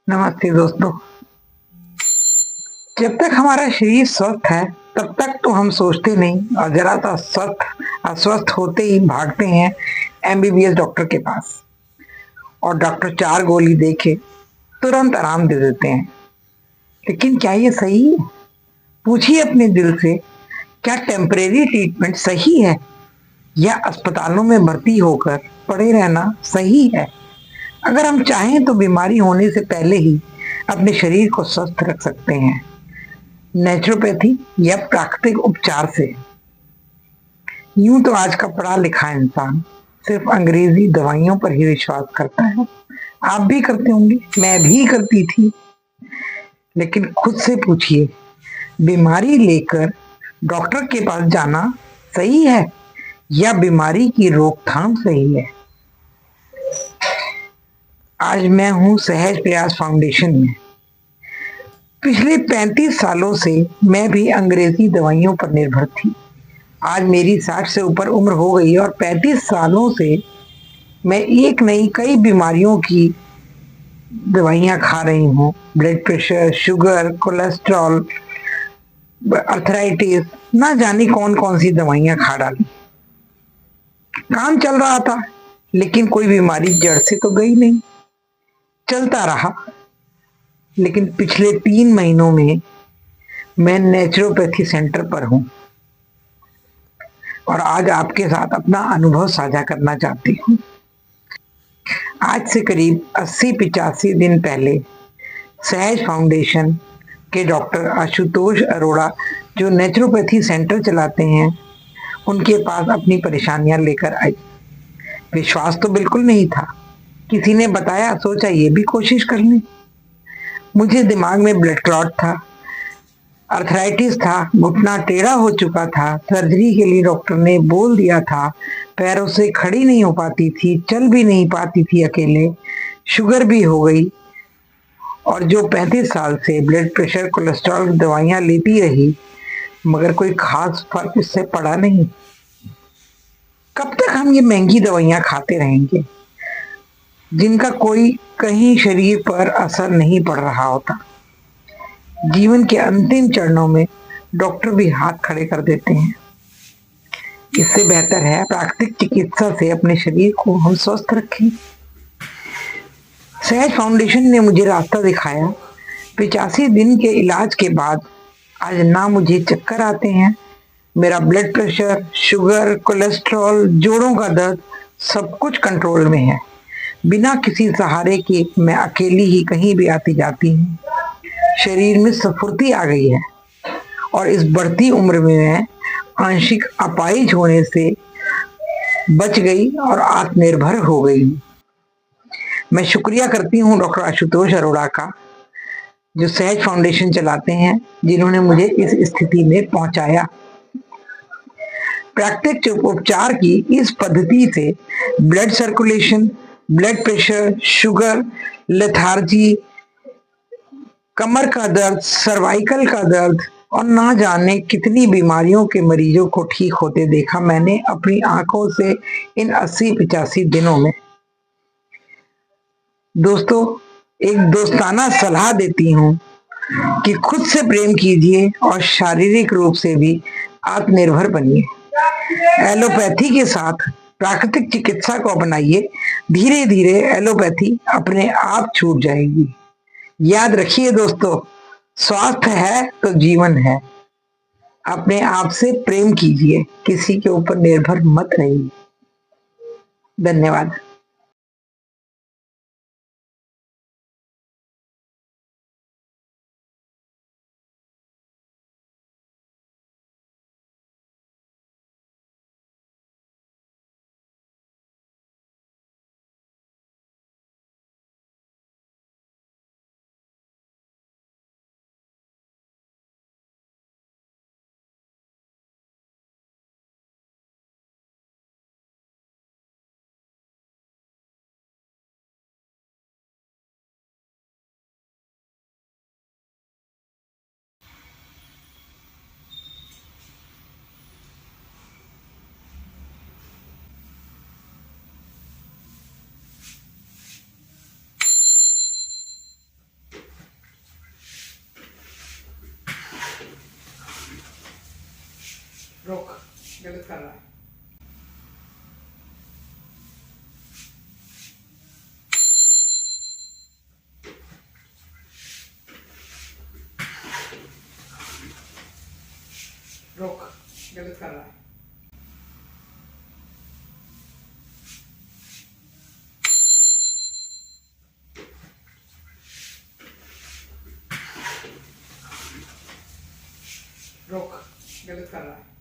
नमस्ते दोस्तों। जब तक हमारा शरीर स्वस्थ है तब तक तो हम सोचते नहीं और जरा सा स्वस्थ अस्वस्थ होते ही भागते हैं एमबीबीएस डॉक्टर के पास। और डॉक्टर 4 गोली दे के तुरंत आराम दे देते हैं। लेकिन क्या ये सही है? पूछिए अपने दिल से, क्या टेम्परेरी ट्रीटमेंट सही है या अस्पतालों में भर्ती होकर पड़े रहना सही है? अगर हम चाहें तो बीमारी होने से पहले ही अपने शरीर को स्वस्थ रख सकते हैं, नेचुरोपैथी या प्राकृतिक उपचार से। यूं तो आज का पढ़ा लिखा इंसान सिर्फ अंग्रेजी दवाइयों पर ही विश्वास करता है। आप भी करते होंगे, मैं भी करती थी। लेकिन खुद से पूछिए, बीमारी लेकर डॉक्टर के पास जाना सही है या बीमारी की रोकथाम सही है? आज मैं हूं सहज प्रयास फाउंडेशन में। पिछले 35 सालों से मैं भी अंग्रेजी दवाइयों पर निर्भर थी। आज मेरी 60 से ऊपर उम्र हो गई और 35 सालों से मैं एक नहीं कई बीमारियों की दवाइयां खा रही हूँ। Blood pressure, sugar, cholesterol, arthritis, ना जाने कौन कौन सी दवाइयां खा डाली। काम चल रहा था लेकिन कोई बीमारी जड़ से तो गई नहीं। चलता रहा। लेकिन पिछले 3 महीनों में मैं नेचुरोपैथी सेंटर पर हूँ और आज आपके साथ अपना अनुभव साझा करना चाहती हूँ। आज से करीब 80-85 दिन पहले सहज फाउंडेशन के डॉक्टर आशुतोष अरोड़ा, जो नेचुरोपैथी सेंटर चलाते हैं, उनके पास अपनी परेशानियां लेकर आई। विश्वास तो बिल्कुल नहीं था। किसी ने बताया, सोचा ये भी कोशिश कर लें। मुझे दिमाग में ब्लड क्लॉट था, अर्थराइटिस था, घुटना टेढ़ा हो चुका था, सर्जरी के लिए डॉक्टर ने बोल दिया था, पैरों से खड़ी नहीं हो पाती थी, चल भी नहीं पाती थी अकेले, शुगर भी हो गई और जो 35 साल से ब्लड प्रेशर कोलेस्ट्रॉल की दवाइयां लेती रही, मगर कोई खास फर्क इससे पड़ा नहीं। कब तक हम ये महंगी दवाइयां खाते रहेंगे जिनका कोई कहीं शरीर पर असर नहीं पड़ रहा होता? जीवन के अंतिम चरणों में डॉक्टर भी हाथ खड़े कर देते हैं। इससे बेहतर है प्राकृतिक चिकित्सा से अपने शरीर को हम स्वस्थ रखें। सहज फाउंडेशन ने मुझे रास्ता दिखाया। 85 दिन के इलाज के बाद आज ना मुझे चक्कर आते हैं, मेरा ब्लड प्रेशर, शुगर, कोलेस्ट्रॉल, जोड़ों का दर्द, सब कुछ कंट्रोल में है। बिना किसी सहारे के मैं अकेली ही कहीं भी आती जाती हूँ। शरीर में स्फूर्ति आ गई है और इस बढ़ती उम्र में मैं आंशिक अपाहिज होने से बच गई और आत्मनिर्भर हो गई। मैं शुक्रिया करती हूँ डॉक्टर आशुतोष अरोड़ा का, जो सहज फाउंडेशन चलाते हैं, जिन्होंने मुझे इस स्थिति में पहुंचाया। प्राकृतिक उपचार की इस पद्धति से blood circulation, blood pressure, sugar, lethargy, कमर का दर्द, सर्वाइकल का दर्द और ना जाने कितनी बीमारियों के मरीजों को ठीक होते देखा मैंने अपनी आंखों से इन 80-85 दिनों में। दोस्तों, एक दोस्ताना सलाह देती हूँ कि खुद से प्रेम कीजिए और शारीरिक रूप से भी आत्मनिर्भर बनिए। एलोपैथी के साथ प्राकृतिक चिकित्सा को अपनाइए। धीरे धीरे एलोपैथी अपने आप छूट जाएगी। याद रखिए दोस्तों, स्वास्थ्य है तो जीवन है। अपने आप से प्रेम कीजिए, किसी के ऊपर निर्भर मत रहिए। धन्यवाद। रुक, गलत कर रहा है। रुक, गलत कर रहा है। रुक, गलत कर रहा है।